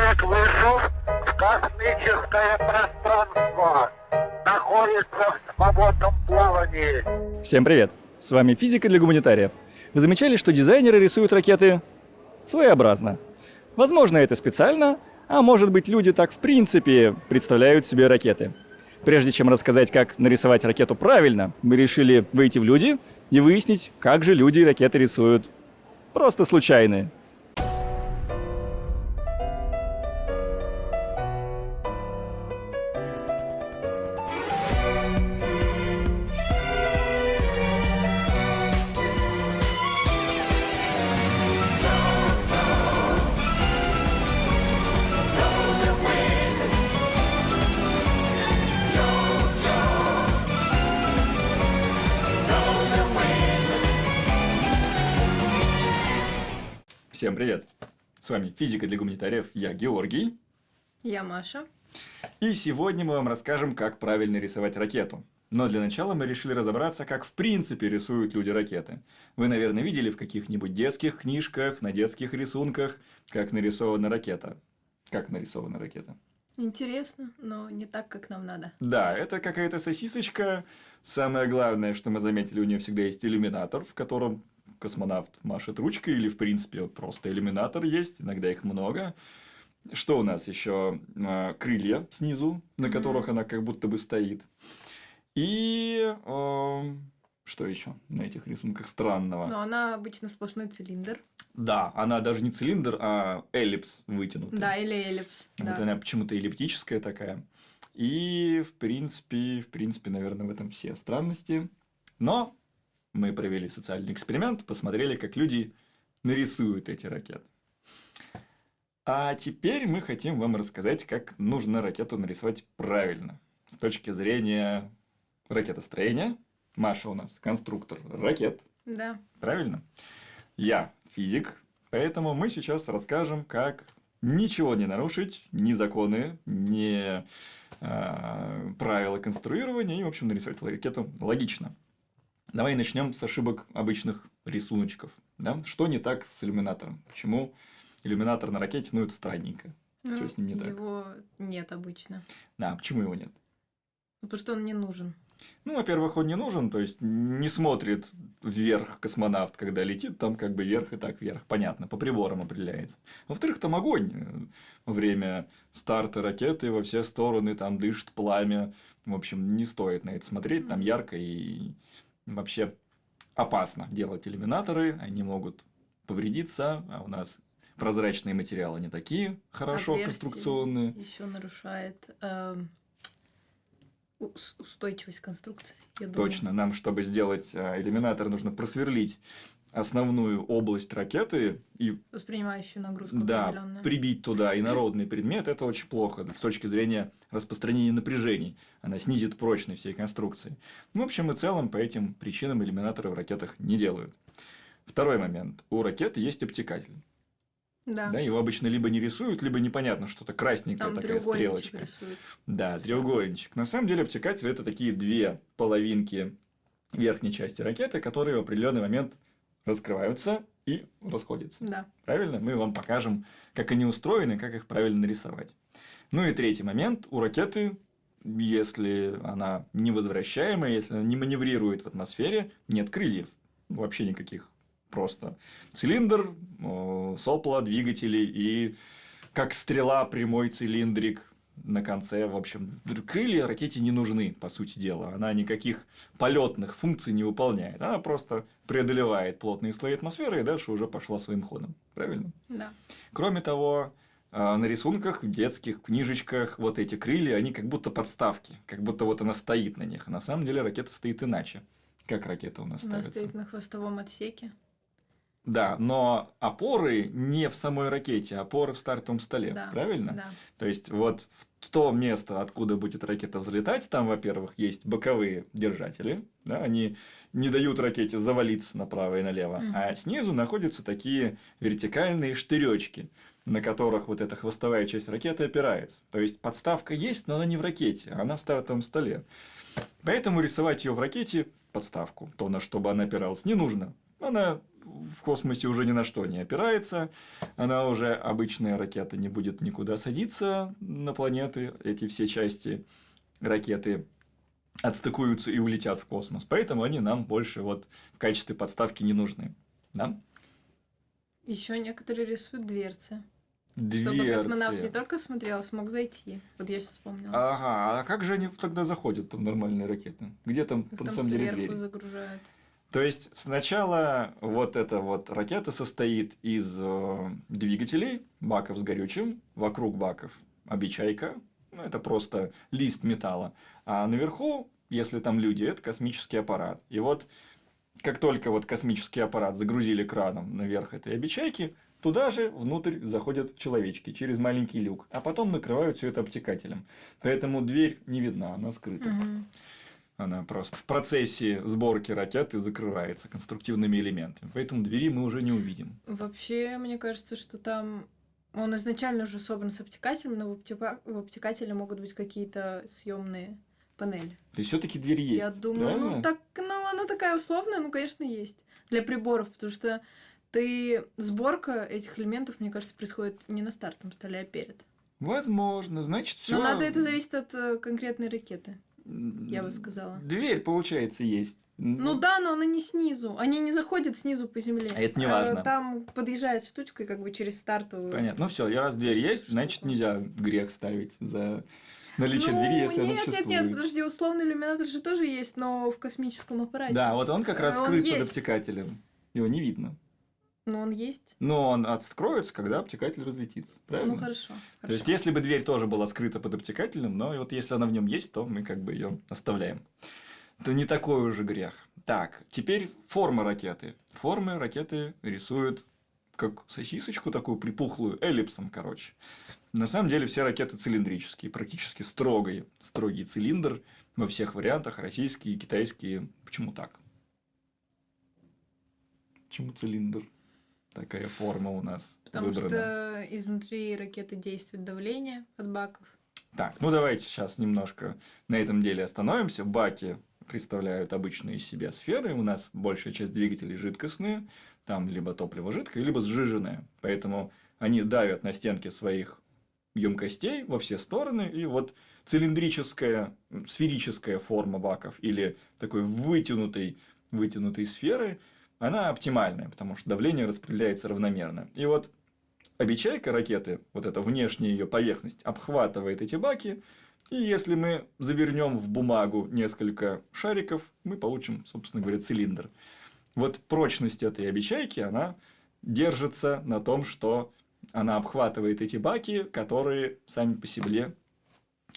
Человек вышел в космическое пространство, находится в свободном плавании. Всем привет! С вами Физика для гуманитариев. Вы замечали, что дизайнеры рисуют ракеты своеобразно? Возможно, это специально, а может быть, люди так в принципе представляют себе ракеты. Прежде чем рассказать, как нарисовать ракету правильно, мы решили выйти в люди и выяснить, как же люди ракеты рисуют. Просто случайные. Всем привет! С вами Физика для гуманитариев, я Георгий. Я Маша. И сегодня мы вам расскажем, как правильно рисовать ракету. Но для начала мы решили разобраться, как в принципе рисуют люди ракеты. Вы, наверное, видели в каких-нибудь детских книжках, на детских рисунках, как нарисована ракета. Как нарисована ракета? Интересно, но не так, как нам надо. Да, это какая-то сосисочка. Самое главное, что мы заметили, у нее всегда есть иллюминатор, в котором космонавт машет ручкой, или, в принципе, просто иллюминатор есть, иногда их много. Что у нас еще? Крылья снизу, на которых она как будто бы стоит. И что еще на этих рисунках странного? Но она обычно сплошной цилиндр. Да, она даже не цилиндр, а эллипс вытянутый. Да, или эллипс. Вот Да. она почему-то эллиптическая такая. И, в принципе, наверное, в этом все странности. Но мы провели социальный эксперимент, посмотрели, как люди нарисуют эти ракеты. А теперь мы хотим вам рассказать, как нужно ракету нарисовать правильно. С точки зрения ракетостроения. Маша у нас конструктор ракет. Да. Правильно? Я физик. Поэтому мы сейчас расскажем, как ничего не нарушить, ни законы, ни правила конструирования. И, в общем, нарисовать ракету логично. Давай начнем с ошибок обычных рисуночков. Да? Что не так с иллюминатором? Почему иллюминатор на ракете, это странненько. Что с ним не так? Его нет обычно. Да, почему его нет? Потому что он не нужен. Во-первых, он не нужен, то есть не смотрит вверх космонавт, когда летит, там как бы вверх и так вверх, понятно, по приборам определяется. Во-вторых, там огонь. Во время старта ракеты во все стороны там дышит пламя. В общем, не стоит на это смотреть, там ярко и вообще опасно делать иллюминаторы, они могут повредиться, а у нас прозрачные материалы не такие хорошо конструкционные. Еще нарушает устойчивость конструкции. Я думаю. Точно, нам, чтобы сделать иллюминатор, нужно просверлить основную область ракеты и воспринимающую нагрузку определенную. Прибить туда инородный предмет, это очень плохо с точки зрения распространения напряжений. Она снизит прочность всей конструкции. В общем и целом, по этим причинам иллюминаторы в ракетах не делают. Второй момент. У ракеты есть обтекатель. Да. Да, его обычно либо не рисуют, либо непонятно, что-то красненькая там такая стрелочка. Рисуют. Да, треугольничек. На самом деле обтекатель это такие две половинки верхней части ракеты, которые в определенный момент раскрываются и расходятся. Да. Правильно? Мы вам покажем, как они устроены, как их правильно нарисовать. Ну и третий момент. У ракеты, если она невозвращаемая, если она не маневрирует в атмосфере, нет крыльев. Вообще никаких. Просто цилиндр, сопла, двигатели и как стрела прямой цилиндрик на конце. В общем, крылья ракете не нужны, по сути дела. Она никаких полетных функций не выполняет. Она просто преодолевает плотные слои атмосферы и дальше уже пошла своим ходом. Правильно? Да. Кроме того, на рисунках, в детских книжечках вот эти крылья, они как будто подставки. Как будто вот она стоит на них. А на самом деле ракета стоит иначе. Как ракета у нас ставится? Она стоит на хвостовом отсеке. Да, но опоры не в самой ракете, опоры в стартовом столе, Да, правильно? Да. То есть, вот в то место, откуда будет ракета взлетать, там, во-первых, есть боковые держатели, да, они не дают ракете завалиться направо и налево, а снизу находятся такие вертикальные штыречки, на которых вот эта хвостовая часть ракеты опирается. То есть, подставка есть, но она не в ракете, она в стартовом столе. Поэтому рисовать ее в ракете, подставку, то, на что бы она опиралась, не нужно. Она в космосе уже ни на что не опирается. Она уже, обычная ракета, не будет никуда садиться на планеты. Эти все части ракеты отстыкуются и улетят в космос. Поэтому они нам больше вот в качестве подставки не нужны. Да? Еще некоторые рисуют дверцы. Чтобы Дверцы. космонавт не только смотрел, а смог зайти. Вот я сейчас вспомнила. Ага, а как же они тогда заходят в нормальные ракеты? Где там, Их на там самом деле, сверху двери? загружают. То есть, сначала вот эта вот ракета состоит из двигателей, баков с горючим, вокруг баков обечайка, ну, это просто лист металла, а наверху, если там люди, это космический аппарат. И вот, как только вот космический аппарат загрузили краном наверх этой обечайки, туда же внутрь заходят человечки через маленький люк, а потом накрывают все это обтекателем. Поэтому дверь не видна, она скрыта. Мгм. Она просто в процессе сборки ракеты закрывается конструктивными элементами. Поэтому двери мы уже не увидим. Вообще, мне кажется, что там он изначально уже собран с обтекателем, но в обтекателе могут быть какие-то съемные панели. То есть все-таки дверь есть. Я думаю, правильно? она такая условная, ну, конечно, есть. Для приборов, потому что сборка этих элементов, мне кажется, происходит не на стартовом столе, а перед. Возможно, значит, все. Но это зависит от конкретной ракеты, я бы сказала. Дверь, получается, есть. Ну да, но она не снизу. Они не заходят снизу по земле. А это не важно. Там подъезжает штучка, как бы через стартовую. Понятно. Ну все, раз дверь есть, значит, штуку. нельзя грех ставить за наличие двери, если она существует. Нет, подожди, условный иллюминатор же тоже есть, но в космическом аппарате. Да, вот он как раз Он скрыт под есть. обтекателем. Его не видно. Но он есть. Но он откроется, когда обтекатель разлетится. Правильно? Ну хорошо. То есть, если бы дверь тоже была скрыта под обтекателем, но вот если она в нем есть, то мы как бы ее оставляем. Это не такой уже грех. Так, теперь форма ракеты. Формы ракеты рисуют как сосисочку такую припухлую, эллипсом, короче. На самом деле все ракеты цилиндрические, практически строгий цилиндр во всех вариантах, российские, китайские. Почему так? Почему цилиндр? Такая форма у нас Потому выбрана. что изнутри ракеты действует давление от баков. Так, ну давайте сейчас немножко на этом деле остановимся. Баки представляют обычные из себя сферы. У нас большая часть двигателей жидкостные. Там либо топливо жидкое, либо сжиженное. Поэтому они давят на стенки своих емкостей во все стороны. И вот цилиндрическая, сферическая форма баков или такой вытянутой сферы, она оптимальная, потому что давление распределяется равномерно. И вот обечайка ракеты, вот эта внешняя ее поверхность, обхватывает эти баки, и если мы завернем в бумагу несколько шариков, мы получим, собственно говоря, цилиндр. Вот прочность этой обечайки, она держится на том, что она обхватывает эти баки, которые сами по себе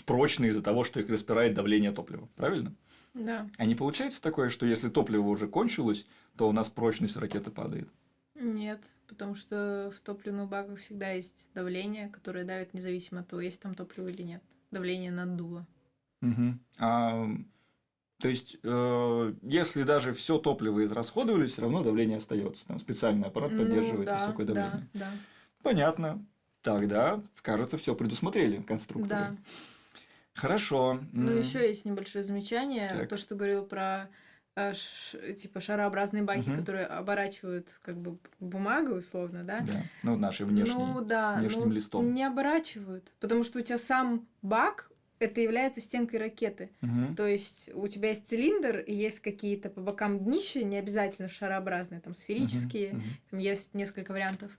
прочны из-за того, что их распирает давление топлива. Правильно? Да. А не получается такое, что если топливо уже кончилось, то у нас прочность ракеты падает? Нет, потому что в топливных баках всегда есть давление, которое давит независимо от того, есть там топливо или нет. Давление наддува. Угу. То есть, если даже все топливо израсходовали, все равно давление остается. Там специальный аппарат поддерживает высокое давление. Да. Понятно. Тогда, кажется, все предусмотрели конструкторы. Да. Хорошо. Ну, еще есть небольшое замечание. Так. То, что говорил про типа шарообразные баки, Мгм. которые оборачивают как бы бумагу, условно, да? Да. Ну, наши внешние. Ну да, внешним листом. не оборачивают, потому что у тебя сам бак это является стенкой ракеты. Мгм. То есть у тебя есть цилиндр, и есть какие-то по бокам днища, не обязательно шарообразные, там сферические, Мгм. там есть несколько вариантов.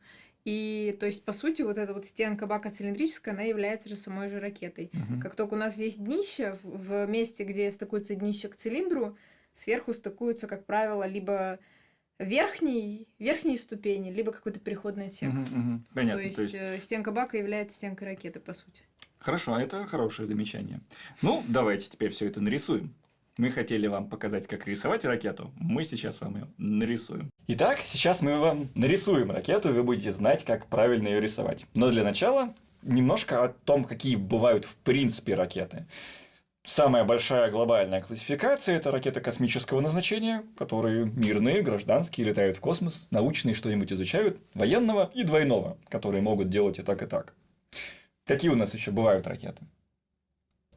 И то есть, по сути, вот эта вот стенка бака цилиндрическая, она является же самой же ракетой. Мгм. Как только у нас есть днище, в месте, где стыкуется днище к цилиндру, сверху стыкуются, как правило, либо верхние ступени, либо какой-то переходный отсек. Мгм, мгм. Понятно. То есть стенка бака является стенкой ракеты, по сути. Хорошо, это хорошее замечание. Ну, давайте теперь все это нарисуем. Мы хотели вам показать, как рисовать ракету. Мы сейчас вам ее нарисуем. Итак, сейчас мы вам нарисуем ракету, и вы будете знать, как правильно ее рисовать. Но для начала немножко о том, какие бывают в принципе ракеты. Самая большая глобальная классификация – это ракеты космического назначения, которые мирные, гражданские, летают в космос, научные что-нибудь изучают, военного и двойного, которые могут делать и так, и так. Какие у нас еще бывают ракеты?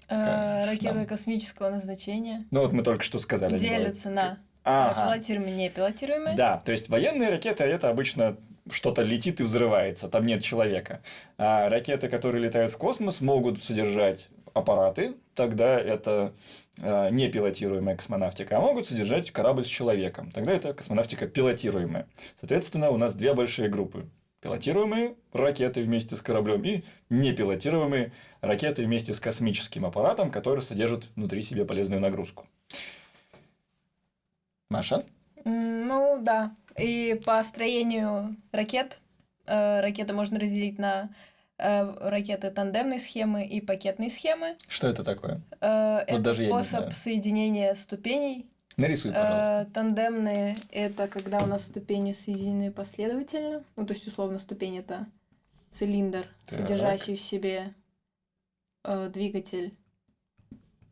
Скажешь Ракеты нам? космического назначения Ну вот мы только что сказали. они делятся бывают. на Ага. Пилотируемые, непилотируемые. Да, то есть военные ракеты это обычно что-то летит и взрывается, там нет человека. А ракеты, которые летают в космос, могут содержать аппараты, тогда это непилотируемая космонавтика, а могут содержать корабль с человеком, тогда это космонавтика пилотируемая. Соответственно, у нас две большие группы. Пилотируемые ракеты вместе с кораблем и непилотируемые ракеты вместе с космическим аппаратом, который содержит внутри себя полезную нагрузку. Маша? Ну да. И по строению ракет ракеты можно разделить на ракеты тандемной схемы и пакетной схемы. Что это такое? Это даже я не способ знаю. соединения ступеней. Нарисуй, пожалуйста. Тандемные — это когда у нас ступени соединены последовательно. Ну, то есть, условно, ступень — это цилиндр, Так. содержащий в себе двигатель,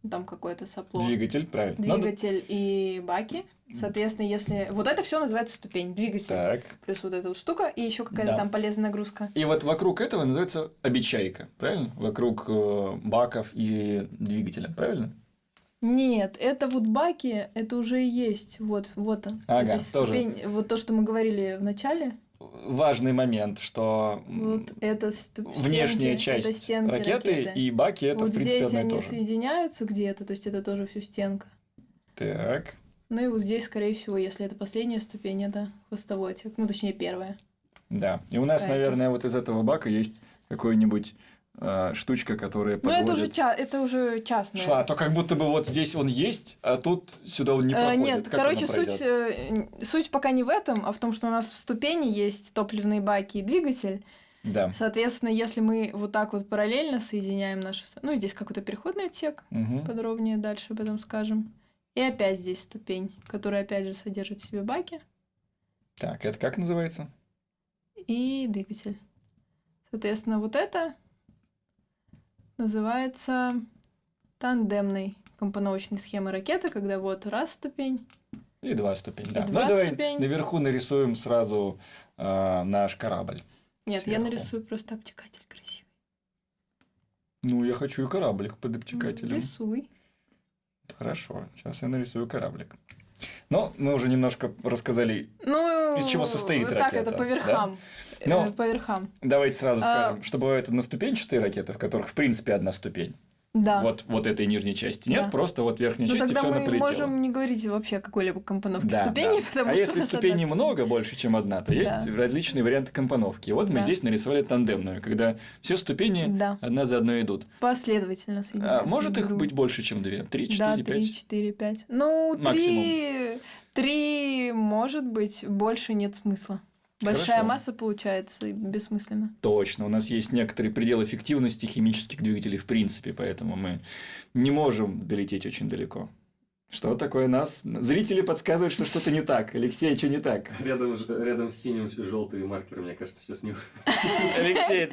там какое-то сопло. Двигатель, правильно. Двигатель и баки. Соответственно, если... Вот это все называется ступень. Двигатель. Так. Плюс вот эта вот штука. И еще какая-то Да. там полезная нагрузка. И вот вокруг этого называется обечайка, правильно? Вокруг баков и двигателя, правильно? Нет, это вот баки, это уже и есть. Вот он. Ага, Это ступень, вот то, что мы говорили в начале. Важный момент, что Вот это внешняя стенки, это часть стенки ракеты и баки это, вот в принципе, здесь одно и они то же. соединяются где-то, то есть это тоже все стенка. Так. Ну и вот здесь, скорее всего, если это последняя ступень, это хвостовой отсек. Ну, точнее, первая. Да. И у нас, Какая-то. наверное, вот из этого бака есть какой-нибудь штучка, которая Но это подводит. это уже частное. А то как будто бы вот здесь он есть, а тут сюда он не проходит. Нет, Как короче, оно пройдет? суть пока не в этом, а в том, что у нас в ступени есть топливные баки и двигатель. Да. Соответственно, если мы вот так вот параллельно соединяем наши... Ну, здесь какой-то переходный отсек, Мгм. подробнее дальше об этом скажем. И опять здесь ступень, которая опять же содержит в себе баки Так, это как называется? и двигатель. Соответственно, вот это называется тандемной компоновочной схемой ракеты, когда вот раз ступень, И два ступень, да. два Ну, давай ступень. наверху нарисуем сразу наш корабль. Нет, я Сверху. нарисую просто обтекатель красивый. Ну, я хочу и кораблик под обтекателем. Рисуй. Хорошо, сейчас я нарисую кораблик. Но мы уже немножко рассказали. Ну, Из чего состоит так, ракета, это по верхам. да? Но- По верхам. Давайте сразу А- скажем, что бывают одноступенчатые ракеты, в которых, в принципе, одна ступень. Да. Вот этой нижней части нет, Да. просто вот верхней Но части тогда все мы полетело. можем не говорить вообще о какой-либо компоновке Да, ступеней, да. потому А что если у нас ступеней одна много, больше, чем одна, то есть Да. различные варианты компоновки. И вот мы Да. здесь нарисовали тандемную, когда все ступени Да. одна за одной идут. последовательно А соединяются. может друг их к другу. быть больше, чем две? 3, 4, Да, 5? 3, 4, 5. Ну, Максимум. 3 может быть, больше нет смысла. Большая Хорошо. масса получается и бессмысленно. Точно, у нас есть некоторый предел эффективности химических двигателей в принципе, поэтому мы не можем долететь очень далеко. Что такое нас? Зрители подсказывают, что что-то не так. Алексей, что не так? Рядом с синим желтые маркеры, мне кажется, сейчас не... Алексей,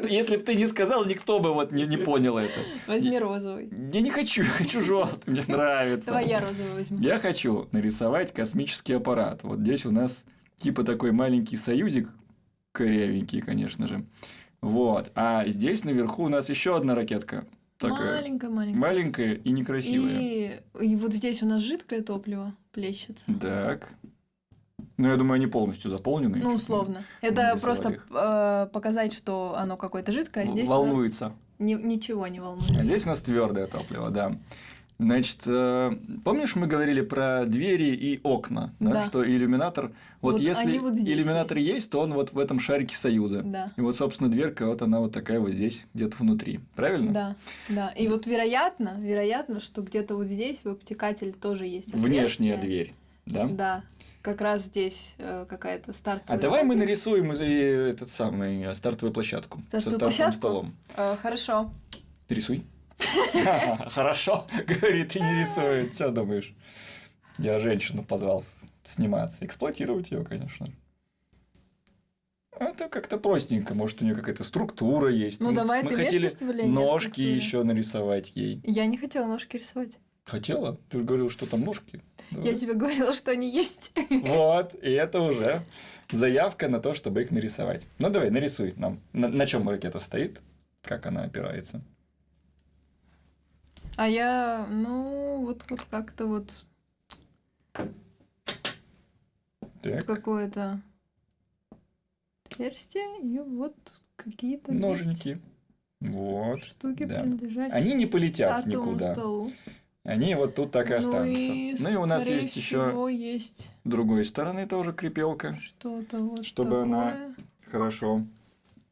если бы ты не сказал, никто бы вот не понял это. Возьми розовый. Я не хочу, я хочу желтый, мне нравится. Давай я розовый возьму. Я хочу нарисовать космический аппарат. Вот здесь у нас типа такой маленький союзик, корявенький, конечно же. Вот. А здесь наверху у нас еще одна ракетка. Такая Маленькая. маленькая и некрасивая. И вот здесь у нас жидкое топливо плещется. Так. Ну, я думаю, они полностью заполнены. Ну, условно. Это нарисовали просто их. показать, что оно какое-то жидкое, а здесь у нас Волнуется. ничего не А волнуется. здесь у нас твердое топливо, да. Значит, помнишь, мы говорили про двери и окна, да? Да. Что иллюминатор, вот Вот если они вот здесь иллюминатор есть. есть, то он вот в этом шарике Союза. Да. И вот, собственно, дверка, вот она вот такая вот здесь, где-то внутри. Правильно? Да, да. И вот вероятно, что где-то вот здесь в обтекателе тоже есть Внешняя отверстие. дверь, да? Да. Как раз здесь какая-то стартовая. А давай мы надпись. нарисуем и этот самый стартовую площадку со Стартовую стартовым площадку? столом. Хорошо. Рисуй. Хорошо, говорит, и не рисует. Что думаешь? Я женщину позвал сниматься. Эксплуатировать ее, конечно. Это как-то простенько. Может, у нее какая-то структура есть. Ну, давай, мы ты имеешь хотели представление о ножки структуре? еще нарисовать ей. Я не хотела ножки рисовать. Хотела? Ты же говорил, что там ножки. Давай. Я тебе говорила, что они есть. Вот, и это уже заявка на то, чтобы их нарисовать. Ну, давай, нарисуй нам. На чем ракета стоит? Как она опирается? А я, ну, вот как-то вот Так. какое-то отверстие, и вот какие-то есть Ножники. Вот. штуки, да. принадлежащие Они не полетят статовому никуда. столу. Они вот тут так и останутся. Ну и у нас скорее есть еще всего, есть с другой стороны тоже крепелка, что-то вот чтобы такое. она хорошо,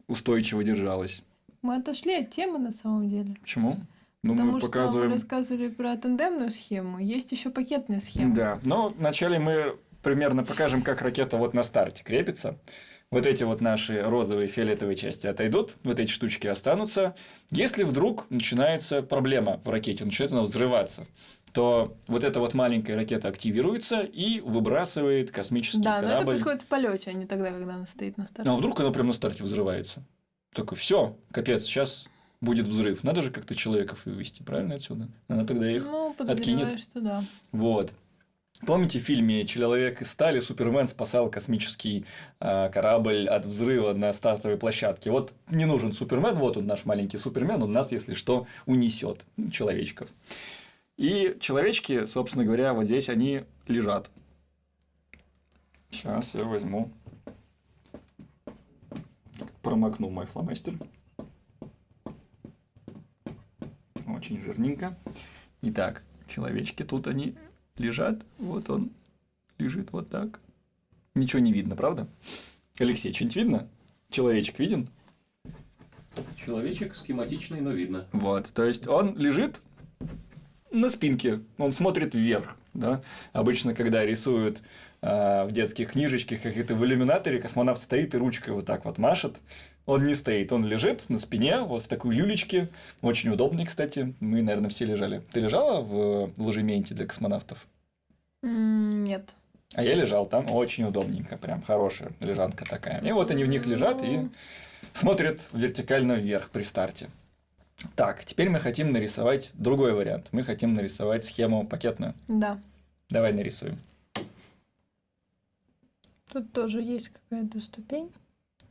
устойчиво держалась. Мы отошли от темы на самом деле. Почему? Ну, Потому мы что показываем... мы рассказывали про тандемную схему, есть еще пакетная схема. Да, но вначале мы примерно покажем, как ракета вот на старте крепится. Вот эти вот наши розовые, фиолетовые части отойдут, вот эти штучки останутся. Если вдруг начинается проблема в ракете, начинает она взрываться, то вот эта вот маленькая ракета активируется и выбрасывает космический Да, но это корабль. происходит в полете, а не тогда, когда она стоит на старте. А вдруг она прямо на старте взрывается? Такой, все, капец, сейчас будет взрыв. Надо же как-то человеков вывести, правильно, отсюда? Она тогда их Ну, подозреваю, откинет. что да. Вот. Помните в фильме «Человек из стали» Супермен спасал космический корабль от взрыва на стартовой площадке? Вот не нужен Супермен, вот он наш маленький Супермен, он нас, если что, унесет человечков. И человечки, собственно говоря, вот здесь они лежат. Сейчас я возьму, промокну мой фломастер. Очень жирненько. Итак, человечки тут они лежат, вот он лежит вот так. Ничего не видно, правда? Алексей, что-нибудь видно? Человечек виден? Человечек схематичный, но видно. Вот, то есть он лежит на спинке, он смотрит вверх, да. Обычно, когда рисуют в детских книжечках, как это в иллюминаторе, космонавт стоит и ручкой вот так вот машет. Он не стоит, он лежит на спине, вот в такой люлечке. Очень удобный, кстати. Мы, наверное, все лежали. Ты лежала в ложементе для космонавтов? Нет. А я лежал там, очень удобненько, прям хорошая лежанка такая. И вот они в них лежат и смотрят вертикально вверх при старте. Так, теперь мы хотим нарисовать другой вариант. Мы хотим нарисовать схему пакетную. Да. Давай нарисуем. Тут тоже есть какая-то ступень,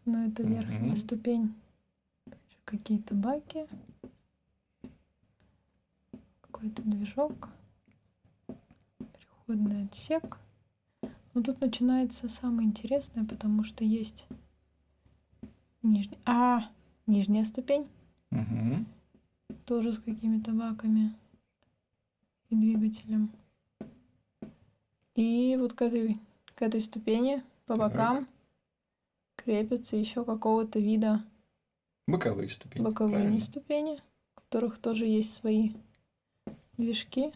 но это верхняя ступень. Какие-то баки. Какой-то движок. Переходный отсек. Но тут начинается самое интересное, потому что есть нижняя ступень. Угу. Тоже с какими-то баками и двигателем. И вот к этой ступени по бокам крепятся еще какого-то вида Боковые ступени. боковые правильно. ступени, у которых тоже есть свои движки.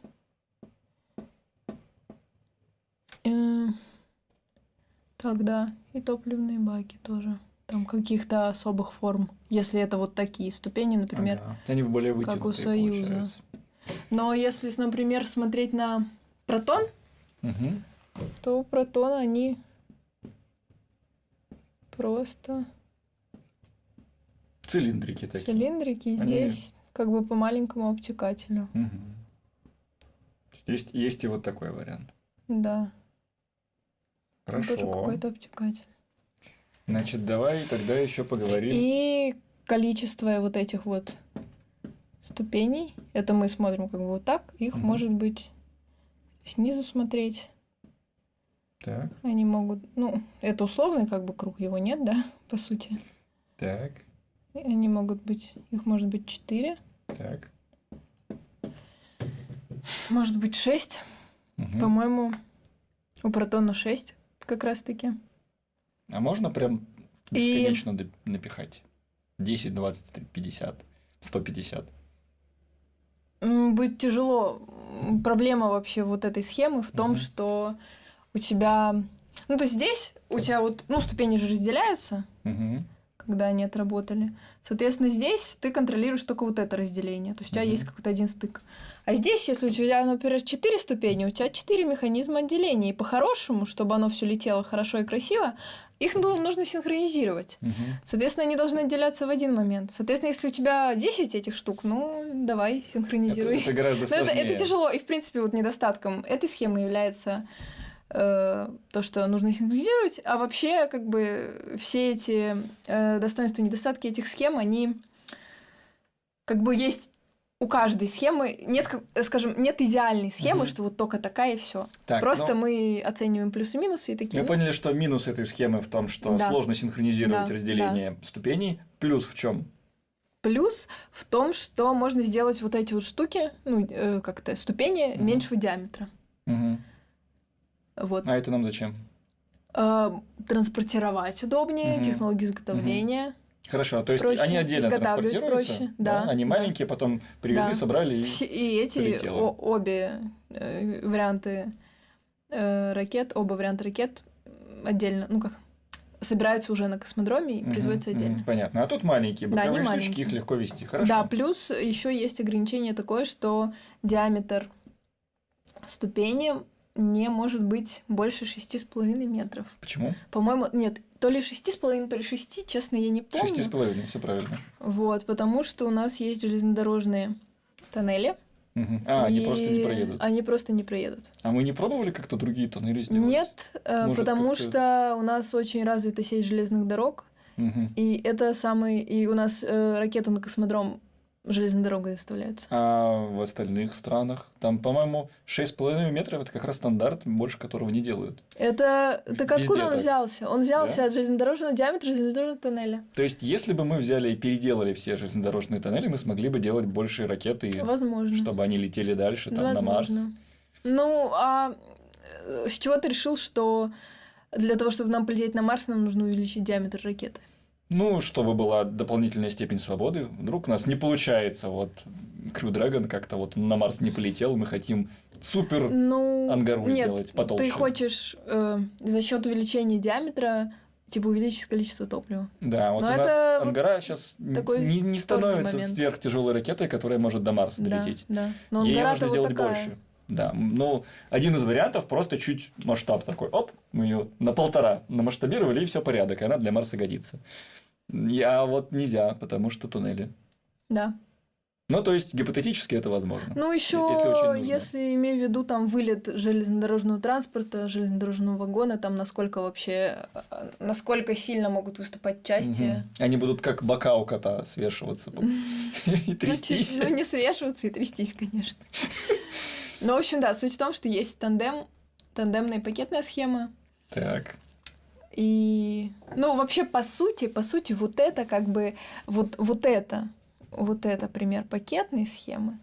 Тогда и топливные баки тоже. Там каких-то особых форм. Если это вот такие ступени, например. Ага. Они более как вытянутые, у Союза. получаются. Но если, например, смотреть на протон, Угу. то протоны, они просто Цилиндрики такие. цилиндрики. И Они- здесь как бы по маленькому обтекателю. Мгм. Есть и вот такой вариант. Да. Там Хорошо. тоже какой-то обтекатель. Значит, давай тогда еще поговорим. И количество вот этих вот ступеней, это мы смотрим как бы вот так, их Мгм. может быть снизу смотреть. Так, Они могут, ну, это условный как бы круг, его нет, да, по сути. так, И они могут быть, их может быть 4, так. может быть 6. Мгм. По-моему, у протона 6 как раз-таки. А можно прям И- бесконечно напихать? 10, 20, 50, 150. Будет тяжело. Проблема вообще вот этой схемы в том, Мгм. что у тебя... Ну, то есть здесь у тебя вот, ну, ступени же разделяются, Угу. когда они отработали. Соответственно, здесь ты контролируешь только вот это разделение. То есть у тебя Мгм. есть какой-то один стык. А здесь, если у тебя, например, 4 ступени, у тебя 4 механизма отделения. И по-хорошему, чтобы оно все летело хорошо и красиво, их нужно синхронизировать. Угу. Соответственно, они должны отделяться в один момент. Соответственно, если у тебя 10 этих штук, ну, давай, синхронизируй. Это гораздо Но сложнее. это тяжело. И, в принципе, вот недостатком этой схемы является то, что нужно синхронизировать. А вообще, как бы, все эти достоинства и недостатки этих схем, они как бы есть у каждой схемы нет, скажем, нет идеальной схемы, что вот только такая и все. Так, Просто ну, мы оцениваем плюсы-минусы и такие. мы поняли, что минус этой схемы в том, что Да. сложно синхронизировать Да, разделение ступеней. Плюс в чем? Плюс в том, что можно сделать вот эти вот штуки, ну, как-то ступени меньшего диаметра. Вот. А это нам зачем? Транспортировать удобнее, технологии изготовления. Хорошо, то есть проще, они отдельно изготавливать транспортируются, проще, да, они да. маленькие, потом привезли, Да. собрали и... И эти полетело. обе варианты ракет, оба варианта ракет отдельно, ну как, собираются уже на космодроме и производятся отдельно. Понятно. А тут маленькие Да, они боковые штучки, маленькие. их легко вести. Хорошо. Да, плюс еще есть ограничение такое, что диаметр ступени не может быть больше 6,5 метров. Почему? По-моему, нет, то ли 6,5, то ли 6, честно, я не помню. 6,5, все правильно. Вот, потому что у нас есть железнодорожные тоннели. Они и просто не проедут. Они просто не проедут. А мы не пробовали как-то другие тоннели сделать? Нет, Может, потому как-то- что у нас очень развита сеть железных дорог, и это самый... И у нас ракеты на космодром железной дорогой доставляются. А в остальных странах? Там, по-моему, 6,5 метров – это как раз стандарт, больше которого не делают. Это... Так Везде откуда он так. взялся? Он взялся Да? от железнодорожного диаметра железнодорожного тоннеля. То есть, если бы мы взяли и переделали все железнодорожные тоннели, мы смогли бы делать большие ракеты, Возможно. чтобы они летели дальше, там, на Марс. Возможно. Ну, а с чего ты решил, что для того, чтобы нам полететь на Марс, нам нужно увеличить диаметр ракеты? Ну, чтобы была дополнительная степень свободы. Вдруг у нас не получается, вот, Crew Dragon как-то вот на Марс не полетел, мы хотим супер Ну, ангару нет, сделать потолще. ты хочешь за счет увеличения диаметра типа увеличить количество топлива. Да, вот Но у это нас вот Ангара сейчас такой не спорный становится момент. сверхтяжелой ракетой, которая может до Марса Да, долететь. да. Но Ей Ангара-то нужно вот сделать такая. больше. Да, ну, один из вариантов просто чуть масштаб такой. Оп, мы ее на 1,5 намасштабировали, и все порядок, и она для Марса годится. А вот нельзя, потому что туннели. Да. Ну, то есть, гипотетически это возможно. Ну, если очень еще, нужно. если имею в виду там вылет железнодорожного транспорта, железнодорожного вагона, там насколько вообще, насколько сильно могут выступать части. Мгм. Они будут как бока у кота свешиваться и трястись. Ну, не свешиваться и трястись, конечно. Ну, в общем, да, суть в том, что есть тандемная пакетная схема. Так. И, ну, вообще, по сути, вот это как бы, вот это пример пакетной схемы,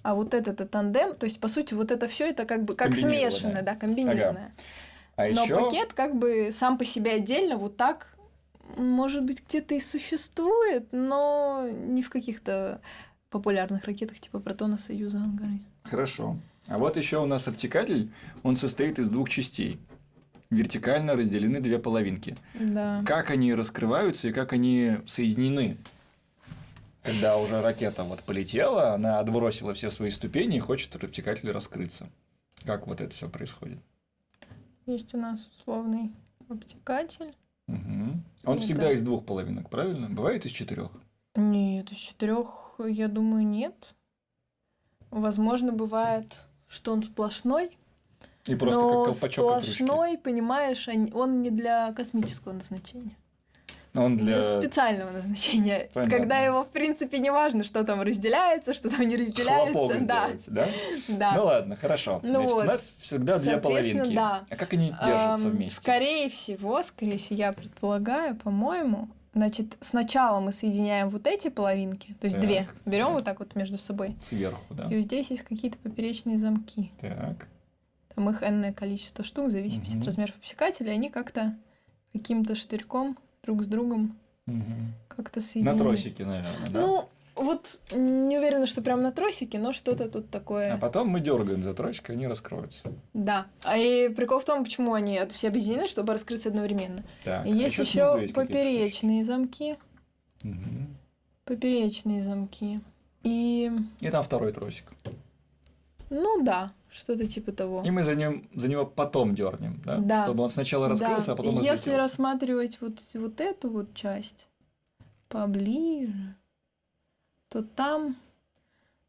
а вот это тандем, то есть, по сути, вот это все это как бы как Комбинированное. смешанное, да, комбинированное. А Но еще пакет как бы сам по себе отдельно вот так, может быть, где-то и существует, но не в каких-то популярных ракетах типа Протона, Союза, Ангары. хорошо. А вот еще у нас обтекатель, он состоит из 2 частей. Вертикально разделены 2 половинки. Да. Как они раскрываются и как они соединены? Когда уже ракета вот полетела, она отбросила все свои ступени и хочет обтекатель раскрыться. Как вот это все происходит? Есть у нас условный обтекатель. Угу. Он Это- всегда из 2 половинок, правильно? Бывает из 4. Нет, из 4, я думаю, нет. Возможно, бывает, что он сплошной, И просто но как колпачок от ручки. сплошной, понимаешь, он не для космического назначения. Он Для для специального назначения. Понятно. Когда его, в принципе, не важно, что там разделяется, что там не разделяется. хлопок Да, сделать, да? да. Ну ладно, хорошо. Ну Значит, вот. у нас всегда 2 Соответственно, половинки. да. А как они держатся вместе? Скорее всего, я предполагаю, по-моему, значит, сначала мы соединяем вот эти половинки, то есть Так, 2, берем так. вот так вот между собой. Сверху, да? И вот здесь есть какие-то поперечные замки. Так. Там их энное количество штук, в зависимости от Мгм. размеров обтекателя, они как-то каким-то штырьком друг с другом Мгм. как-то На соединены. тросике, наверное, да? Ну, вот не уверена, что прям на тросике, но что-то тут такое. А потом мы дергаем за тросик, и они раскроются. Да. А и прикол в том, почему они все объединены, чтобы раскрыться одновременно. Так, И а есть снизу еще есть какие-то поперечные замки. штучки. Мгм. Поперечные замки. И, И там 2 тросик. ну да, что-то типа того. И мы за него потом дернем, да? Да. Чтобы он сначала раскрылся, Да. а потом И если разлетелся. рассматривать вот эту вот часть поближе, то там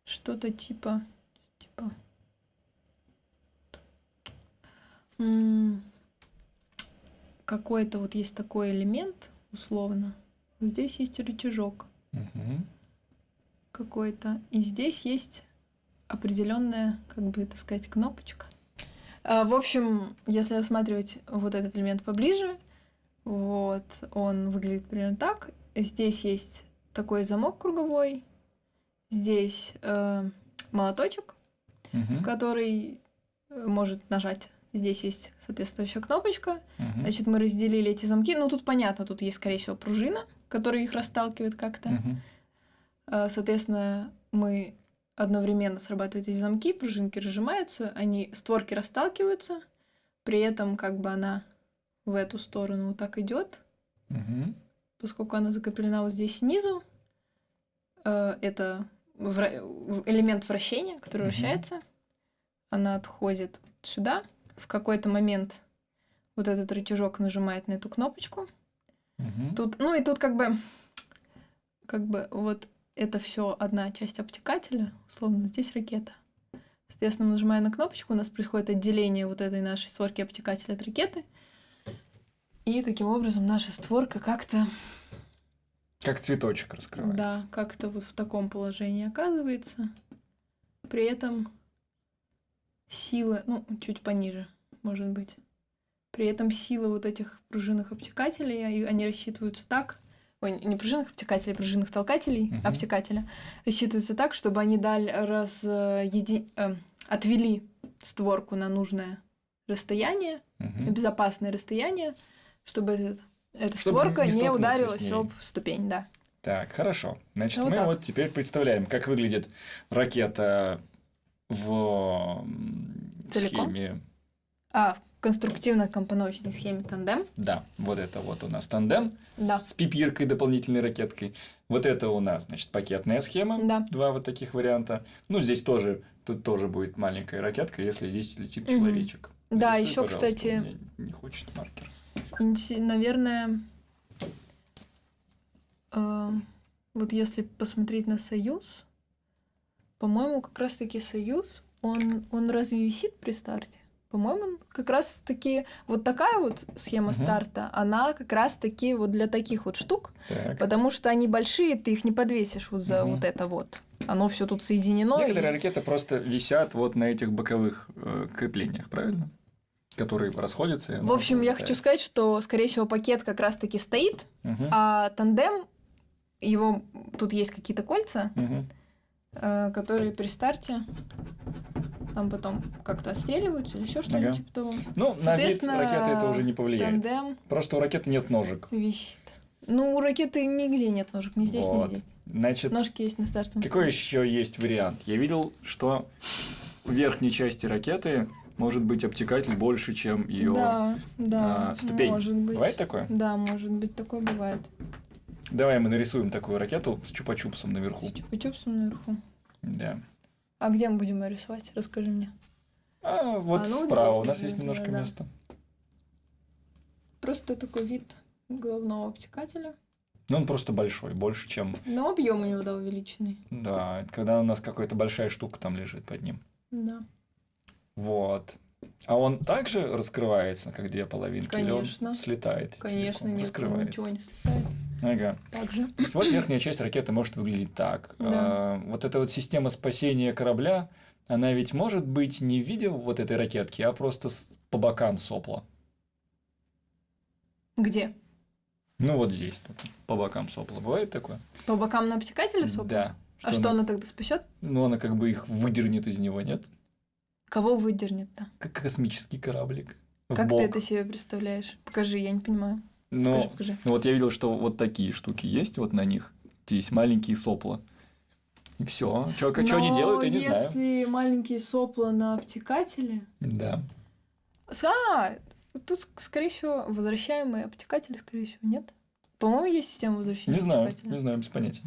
что-то типа какой-то вот есть такой элемент, условно. Вот здесь есть рычажок, Мгм. какой-то. И здесь есть определенная, как бы это сказать, кнопочка. В общем, если рассматривать вот этот элемент поближе, вот он выглядит примерно так. Здесь есть такой замок круговой, здесь молоточек, который может нажать. Здесь есть соответствующая кнопочка. Значит, мы разделили эти замки. Ну, тут понятно, тут есть, скорее всего, пружина, которая их расталкивает как-то. Соответственно, мы одновременно срабатывают эти замки, пружинки разжимаются, створки расталкиваются, при этом как бы она в эту сторону вот так идет, поскольку она закреплена вот здесь снизу. Это элемент вращения, который вращается. Она отходит сюда. В какой-то момент вот этот рычажок нажимает на эту кнопочку. Тут, ну и тут как бы вот это все одна часть обтекателя, условно, здесь ракета. Соответственно, нажимая на кнопочку, у нас происходит отделение вот этой нашей створки обтекателя от ракеты. И таким образом наша створка как-то... Как цветочек раскрывается. Да, как-то вот в таком положении оказывается. При этом сила, ну, чуть пониже, может быть. При этом сила вот этих пружинных обтекателей, они рассчитываются так... Ой, не пружинных обтекателей, пружинных толкателей, обтекателя, рассчитываются так, чтобы они отвели створку на нужное расстояние, безопасное расстояние, чтобы эта створка не ударилась об ступень, да. Так, хорошо. Значит, Вот мы так. вот теперь представляем, как выглядит ракета в Целиком? схеме. В конструктивно-компоновочной схеме тандем. Да, вот это вот у нас тандем Да. с пипиркой, дополнительной ракеткой. Вот это у нас, значит, пакетная схема. Да. Два вот таких варианта. Ну, здесь тоже, тут тоже будет маленькая ракетка, если здесь летит человечек. Да, Нарисуй, еще, пожалуйста, кстати, у меня не хочет маркер. наверное, вот если посмотреть на Союз, по-моему, как раз-таки Союз, он разве висит при старте? По-моему, как раз-таки вот такая вот схема старта, она как раз-таки вот для таких вот штук, Так. потому что они большие, ты их не подвесишь вот за вот это вот. Оно все тут соединено. Некоторые ракеты просто висят вот на этих боковых креплениях, правильно? Которые расходятся. И В общем, я хочу сказать, что, скорее всего, пакет как раз-таки стоит, а тандем, его тут есть какие-то кольца, которые при старте там потом как-то отстреливаются или еще что-нибудь типа того. Ну, на вид ракеты это уже не повлияет. Тандем Просто у ракеты нет ножек. висит. Ну, у ракеты нигде нет ножек, ни здесь, Вот. ни здесь. Значит, Ножки есть на стартовом какой еще есть вариант? Я видел, что в верхней части ракеты может быть обтекатель больше, чем ее да, ступень. может быть. Бывает такое? Да, может быть, такое бывает. Давай мы нарисуем такую ракету с чупа-чупсом наверху. С чупа-чупсом наверху. Да. А где мы будем ее рисовать? Расскажи мне. Вот ну, справа здесь у нас можно, есть немножко например, да. места. Просто такой вид головного обтекателя. Но он просто большой, больше, чем... Но объем у него, да, увеличенный. Да, когда у нас какая-то большая штука там лежит под ним. Да. Вот. А он также раскрывается, как две половинки? Конечно. Или он слетает? Конечно, целиком? нет, Раскрывается. ничего не слетает. Ага. Так же. То есть вот верхняя часть ракеты может выглядеть так. Да. Вот эта вот система спасения корабля, она ведь может быть не в виде вот этой ракетки, а просто по бокам сопла. Где? Ну вот здесь, тут, по бокам сопла. Бывает такое? По бокам на обтекателе сопла? Да. А что она тогда спасет? Ну, она как бы их выдернет из него, нет? Кого выдернет-то? Как космический кораблик. Как Вбок. ты это себе представляешь? Покажи, я не понимаю. Но Покажи. ну, вот я видел, что вот такие штуки есть вот на них. Здесь маленькие сопла. И все. Что они делают, я не знаю. Если маленькие сопла на обтекателе... Да. Тут, скорее всего, возвращаемые обтекатели, скорее всего, нет? По-моему, есть система возвращения обтекателя. Не знаю, без понятия.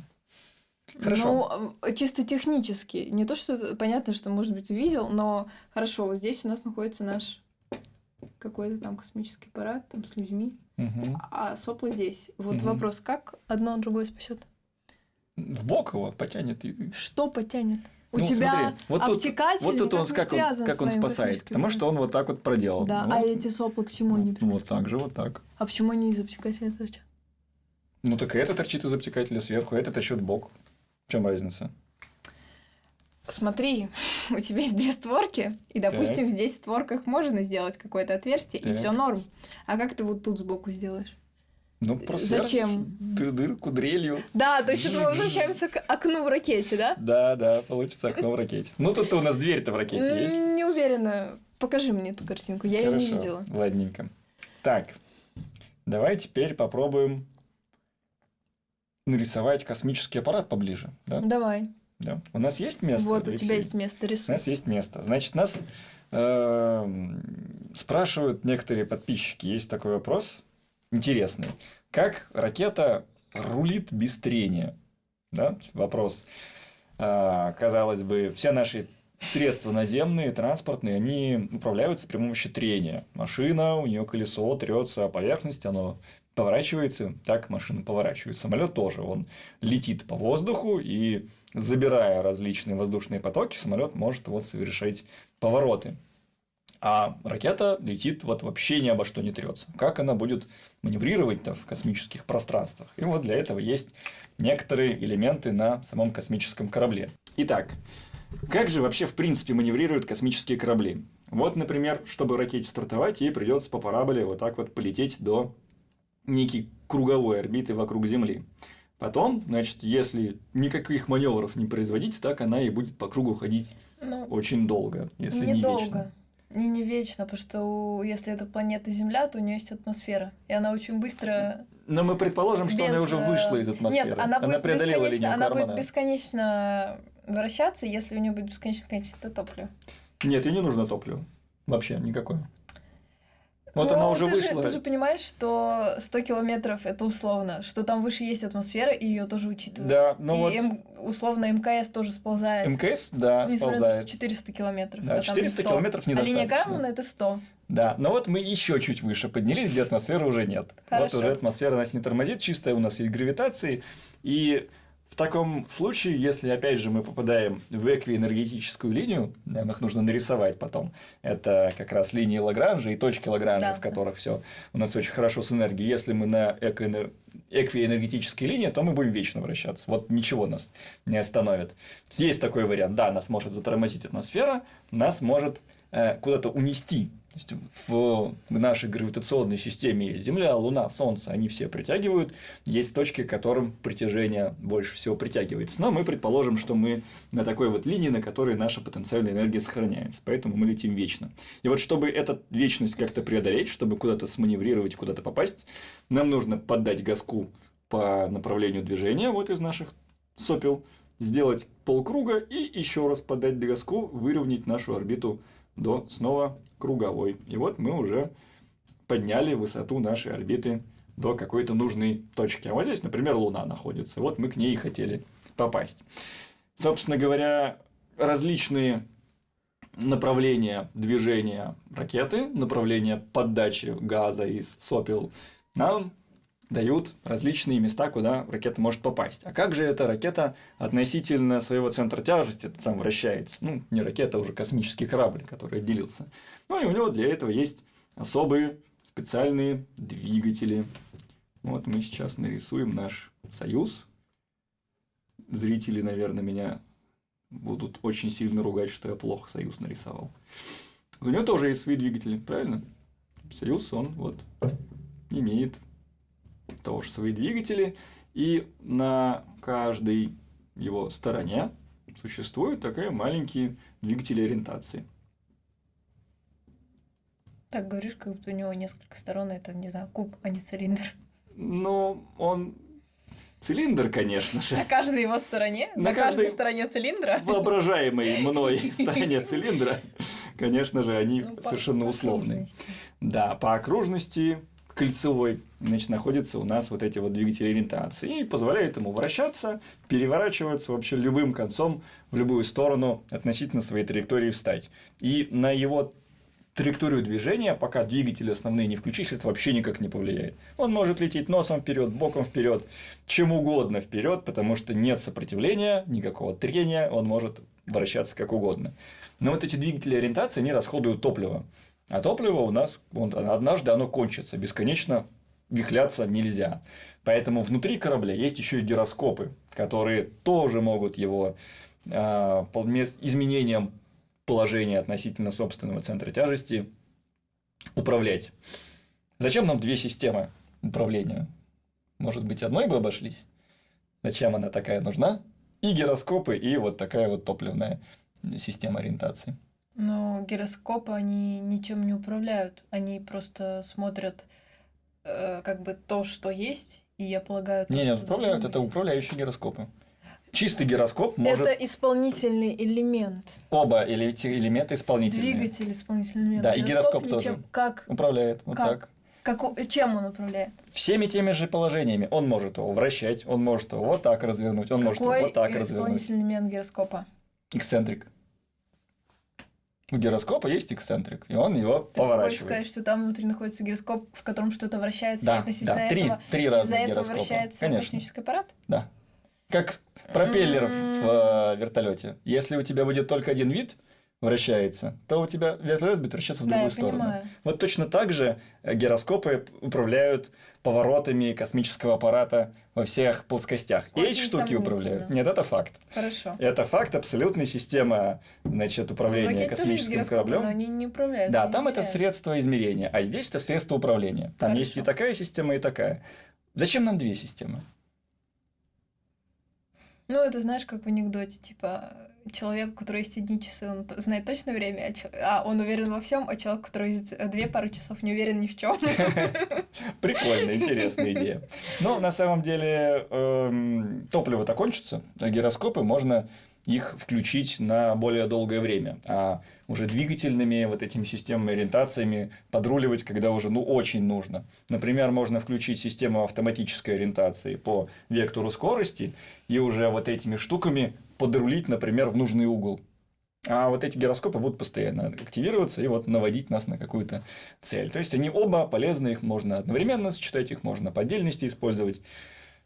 Хорошо. Ну, чисто технически. Не то, что понятно, что, может быть, видел, но хорошо, вот здесь у нас находится наш какой-то там космический аппарат, там с людьми, Угу. а сопла здесь. Вот Мгм. вопрос, как одно другое спасет? В бок его потянет. И... Что потянет? У Ну, тебя смотри, вот тут- обтекатель Вот тут никак он, не как он связан с спасает. космическим Потому что он вот так вот проделал. Да, Вот. а эти сопла к чему они Вот приводят? так же, вот так. А почему они из обтекателя торчат? Ну так и это торчит из обтекателя сверху, это торчит в бок. В чем разница? Смотри, у тебя есть две створки, и, допустим, здесь в створках можно сделать какое-то отверстие, и Так. все норм. А как ты вот тут сбоку сделаешь? Ну, Зачем? Дырку дрелью. Да, то есть это мы возвращаемся к окну в ракете, да? Да, получится окно в ракете. Ну, тут-то у нас дверь-то в ракете есть. Не уверена. Покажи мне эту картинку, я ее не Хорошо, видела. ладненько. Так, давай теперь попробуем нарисовать космический аппарат поближе. Да? Давай. Да. У нас есть место? Вот, у Алексей? тебя есть место, У рисуй. нас есть место. Значит, нас спрашивают некоторые подписчики. Есть такой вопрос интересный. Как ракета рулит без трения? Да? Вопрос. Казалось бы, все наши средства наземные, транспортные, они управляются при помощи трения. Машина, у нее колесо трется о поверхность, оно поворачивается, так машина поворачивает. Самолет тоже, он летит по воздуху, и забирая различные воздушные потоки, самолет может вот совершать повороты. А ракета летит вот вообще ни обо что не трется. Как она будет маневрировать-то в космических пространствах? И вот для этого есть некоторые элементы на самом космическом корабле. Итак, как же вообще в принципе маневрируют космические корабли? Вот, например, чтобы ракете стартовать, ей придется по параболе вот так вот полететь до некой круговой орбиты вокруг Земли. Потом, значит, если никаких маневров не производить, так она и будет по кругу ходить Ну, очень долго, если не недолго. вечно. Не вечно, потому что если это планета Земля, то у нее есть атмосфера. И она очень быстро... Но мы предположим, что она без, уже вышла из атмосферы. Нет, она будет преодолела бесконечно, линию она Кармана. будет бесконечно вращаться, если у нее будет бесконечно количество топлива. Нет, ей не нужно топливо. Вообще никакое. Вот Ну, она уже ты вышла. Ты же понимаешь, что 100 километров это условно, что там выше есть атмосфера, и ее тоже учитывают. Да, ну И вот условно МКС тоже сползает. МКС, да, Несмотря на то, сползает. что 400 километров. Да, а там 400 100. километров А линия недостаточно. Кармана это 100. Да, но вот мы еще чуть выше поднялись, где атмосферы уже нет. Хорошо. Вот уже атмосфера нас не тормозит, чистая у нас есть гравитации. И в таком случае, если опять же мы попадаем в эквиэнергетическую линию, нам их нужно нарисовать потом, это как раз линии Лагранжа и точки Лагранжа, Да. в которых все у нас очень хорошо с энергией. Если мы на эквиэнергетической линии, то мы будем вечно вращаться. Вот ничего нас не остановит. Есть такой вариант. Да, нас может затормозить атмосфера, нас может куда-то унести. То есть в нашей гравитационной системе Земля, Луна, Солнце, они все притягивают. Есть точки, к которым притяжение больше всего притягивается. Но мы предположим, что мы на такой вот линии, на которой наша потенциальная энергия сохраняется. Поэтому мы летим вечно. И вот чтобы эту вечность как-то преодолеть, чтобы куда-то сманеврировать, куда-то попасть, нам нужно поддать газку по направлению движения вот из наших сопел, сделать полкруга и еще раз поддать газку, выровнять нашу орбиту до снова круговой. И вот мы уже подняли высоту нашей орбиты до какой-то нужной точки. А вот здесь, например, Луна находится. Вот мы к ней и хотели попасть. Собственно говоря, различные направления движения ракеты, направления подачи газа из сопел нам дают различные места, куда ракета может попасть. А как же эта ракета относительно своего центра тяжести там вращается? Ну, не ракета, а уже космический корабль, который отделился. Ну, и у него для этого есть особые специальные двигатели. Вот мы сейчас нарисуем наш Союз. Зрители, наверное, меня будут очень сильно ругать, что я плохо Союз нарисовал. Вот у него тоже есть свои двигатели, правильно? Союз, он вот имеет тоже свои двигатели, и на каждой его стороне существуют такие маленькие двигатели ориентации. Так говоришь, как будто у него несколько сторон, это, не знаю, куб, а не цилиндр. Но он цилиндр, конечно же. На каждой его стороне? На На каждой каждой- стороне цилиндра? Воображаемой мной стороне цилиндра, конечно же, они Ну, по- совершенно по условные. окружности. Да, по окружности кольцевой, значит, находятся у нас вот эти вот двигатели ориентации и позволяет ему вращаться, переворачиваться вообще любым концом в любую сторону относительно своей траектории встать. И на его траекторию движения, пока двигатели основные не включились, это вообще никак не повлияет. Он может лететь носом вперед, боком вперед, чем угодно вперед, потому что нет сопротивления, никакого трения, он может вращаться как угодно. Но вот эти двигатели ориентации, они расходуют топливо. А топливо у нас, однажды оно кончится, бесконечно вихляться нельзя. Поэтому внутри корабля есть еще и гироскопы, которые тоже могут его изменением положения относительно собственного центра тяжести управлять. Зачем нам две системы управления? Может быть, одной бы обошлись? Зачем она такая нужна? И гироскопы, и вот такая вот топливная система ориентации. Но гироскопы, они ничем не управляют. Они просто смотрят как бы то, что есть, и я полагаю... то, Нет, что управляют, должно это быть. управляющие гироскопы. Чистый гироскоп может... Это исполнительный элемент. Оба элемента исполнительные. Двигатель исполнительный элемент. Да, и гироскоп ничем- тоже. Как? Управляет вот Как? так. Чем он управляет? Всеми теми же положениями. Он может его вращать, он может его вот так развернуть, он может его Какой вот так развернуть. исполнительный элемент гироскопа? Эксцентрик. У гироскопа есть эксцентрик, и он его То есть ты хочешь поворачивает. сказать, что там внутри находится гироскоп, в котором что-то вращается, и Да, относительно да, этого три из-за разных этого гироскопа. вращается Конечно. космический аппарат? Да. Как пропеллер в вертолете. Если у тебя будет только один вид вращается, то у тебя вертолет будет вращаться в Да, другую я сторону. понимаю. Вот точно так же гироскопы управляют поворотами космического аппарата во всех плоскостях. И эти Очень штуки управляют. сомнительно. Нет, это факт. Хорошо. Это факт, абсолютная система, значит, В управления ракете тоже есть космическим гироскопы, кораблем. но они не управляют. Да, они там это измеряют. средство измерения, а здесь это средство управления. Там есть и Хорошо. такая система, и такая. Зачем нам две системы? Ну, это знаешь, как в анекдоте, типа, человек, у которого есть одни часы, он знает точно время, он уверен во всем, а человек, у которого есть две пары часов, не уверен ни в чем. Прикольная, интересная идея. Но на самом деле топливо-то кончится, а гироскопы можно их включить на более долгое время, а уже двигательными вот этими системами ориентациями подруливать, когда уже очень нужно. Например, можно включить систему автоматической ориентации по вектору скорости и уже вот этими штуками подрулить, например, в нужный угол. А вот эти гироскопы будут постоянно активироваться и вот наводить нас на какую-то цель. То есть они оба полезны, их можно одновременно сочетать, их можно по отдельности использовать.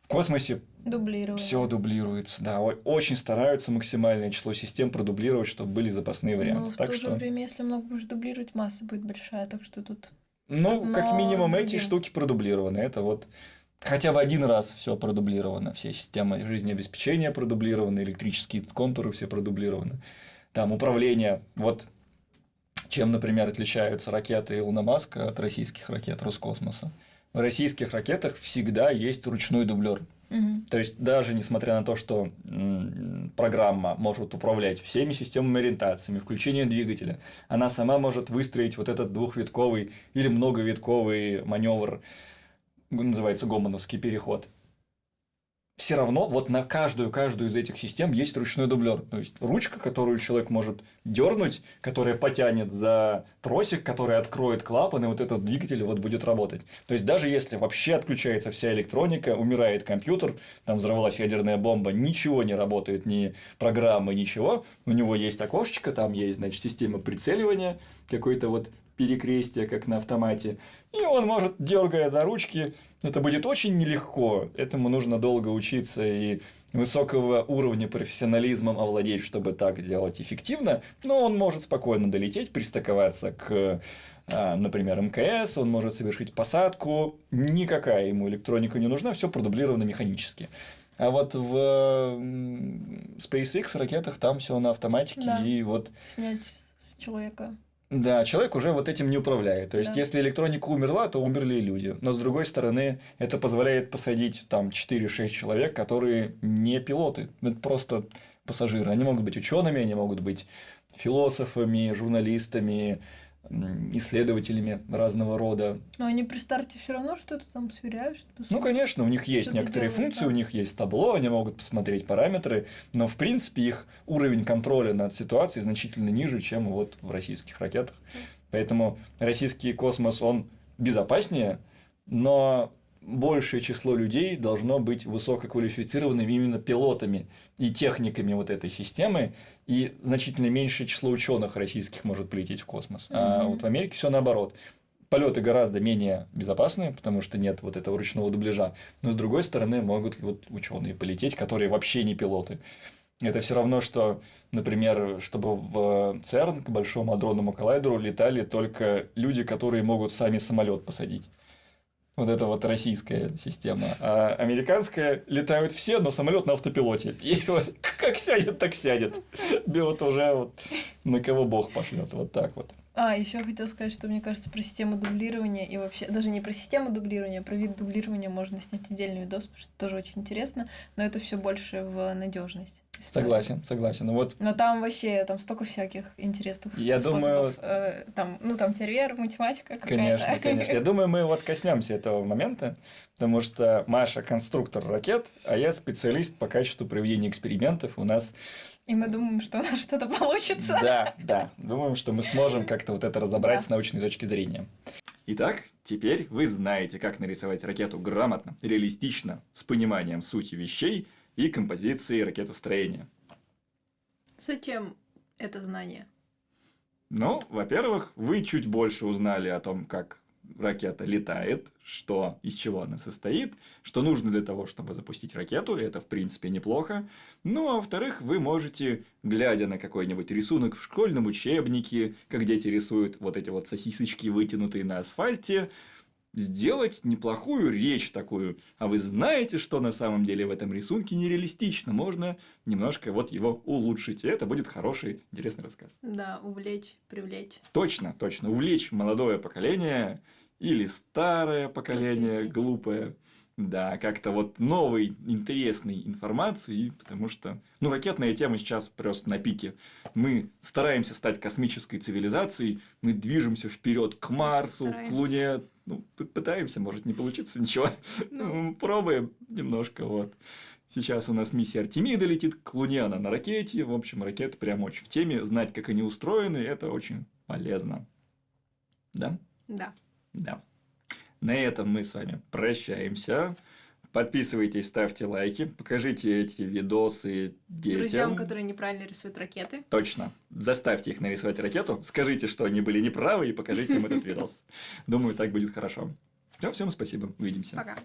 В космосе Дублирование. все дублируется, да. Очень стараются максимальное число систем продублировать, чтобы были запасные Но варианты. в Так то же что, время, если много будешь дублировать, масса будет большая, так что тут... как Но минимум с эти другим. штуки продублированы. Это вот хотя бы один раз все продублировано. Все системы жизнеобеспечения продублированы, электрические контуры все продублированы. Там управление. Вот чем, например, отличаются ракеты Илона Маска от российских ракет Роскосмоса. В российских ракетах всегда есть ручной дублер. Мгм. То есть, даже несмотря на то, что программа может управлять всеми системами ориентациями, включением двигателя, она сама может выстроить вот этот двухвитковый или многовитковый маневр, называется гомоновский переход. Все равно вот на каждую из этих систем есть ручной дублер. То есть ручка, которую человек может дернуть, которая потянет за тросик, который откроет клапан, и вот этот двигатель вот будет работать. То есть даже если вообще отключается вся электроника, умирает компьютер, там взорвалась ядерная бомба, ничего не работает, ни программы, ничего, у него есть окошечко, там есть, значит, система прицеливания, какой-то вот перекрестие, как на автомате, и он может, дергая за ручки, это будет очень нелегко, этому нужно долго учиться и высокого уровня профессионализмом овладеть, чтобы так делать эффективно, но он может спокойно долететь, пристыковаться к, например, МКС, он может совершить посадку, никакая ему электроника не нужна, все продублировано механически. А вот в SpaceX ракетах там все на автоматике, Да. и вот Снять с человека. да, человек уже вот этим не управляет. То есть, Да. если электроника умерла, то умерли и люди. Но, с другой стороны, это позволяет посадить там 4-6 человек, которые не пилоты. Это просто пассажиры. Они могут быть учеными, они могут быть философами, журналистами, исследователями разного рода. Но они при старте все равно что-то там сверяют, что-то Ну, смотрят. конечно, у них есть Что-то некоторые делают, функции, да. у них есть табло, они могут посмотреть параметры, но, в принципе, их уровень контроля над ситуацией значительно ниже, чем вот в российских ракетах. Поэтому российский космос, он безопаснее, но большее число людей должно быть высококвалифицированными именно пилотами и техниками вот этой системы, и значительно меньшее число ученых российских может полететь в космос. А Мгм. вот в Америке все наоборот. Полеты гораздо менее безопасны, потому что нет вот этого ручного дубляжа. Но с другой стороны, могут вот ученые полететь, которые вообще не пилоты. Это все равно, что, например, чтобы в ЦЕРН, к Большому адронному коллайдеру, летали только люди, которые могут сами самолет посадить. Вот это вот российская система. А американская летают все, но самолет на автопилоте. И вот как сядет, так сядет. Вот уже вот на кого бог пошлет. Вот так вот. Еще хотела сказать, что мне кажется, про систему дублирования и вообще, даже не про систему дублирования, а про вид дублирования можно снять отдельный видос, потому что тоже очень интересно, но это все больше в надежность. Согласен, согласен. Ну вот. Но там вообще там столько всяких интересных Я способов. Там тервер, математика какая-то. Конечно, конечно. Я думаю, мы вот коснемся этого момента, потому что Маша конструктор ракет, а я специалист по качеству проведения экспериментов. У нас И мы думаем, что у нас что-то получится. Да. Думаем, что мы сможем как-то вот это разобрать с научной точки зрения. Итак, теперь вы знаете, как нарисовать ракету грамотно, реалистично, с пониманием сути вещей и композиции ракетостроения. Зачем это знание? Ну, во-первых, вы чуть больше узнали о том, как ракета летает, что, из чего она состоит, что нужно для того, чтобы запустить ракету, и это, в принципе, неплохо. Ну, а во-вторых, вы можете, глядя на какой-нибудь рисунок в школьном учебнике, как дети рисуют вот эти вот сосисочки, вытянутые на асфальте, сделать неплохую речь такую. А вы знаете, что на самом деле в этом рисунке нереалистично. Можно немножко вот его улучшить, и это будет хороший, интересный рассказ. Да, увлечь, привлечь. Точно. Увлечь молодое поколение или старое поколение, Просветить. глупое. Да, как-то вот новой, интересной информации, потому что, ракетная тема сейчас просто на пике. Мы стараемся стать космической цивилизацией, мы движемся вперед к Марсу, к Луне. Пытаемся, может не получиться ничего. Пробуем немножко, вот. Сейчас у нас миссия Артемида летит к Луне, она на ракете. В общем, ракеты прям очень в теме. Знать, как они устроены, это очень полезно. Да? Да. Да. На этом мы с вами прощаемся. Подписывайтесь, ставьте лайки, покажите эти видосы детям. Друзьям, которые неправильно рисуют ракеты. Точно. Заставьте их нарисовать ракету, скажите, что они были неправы, и покажите им этот видос. Думаю, так будет хорошо. Всем спасибо. Увидимся. Пока.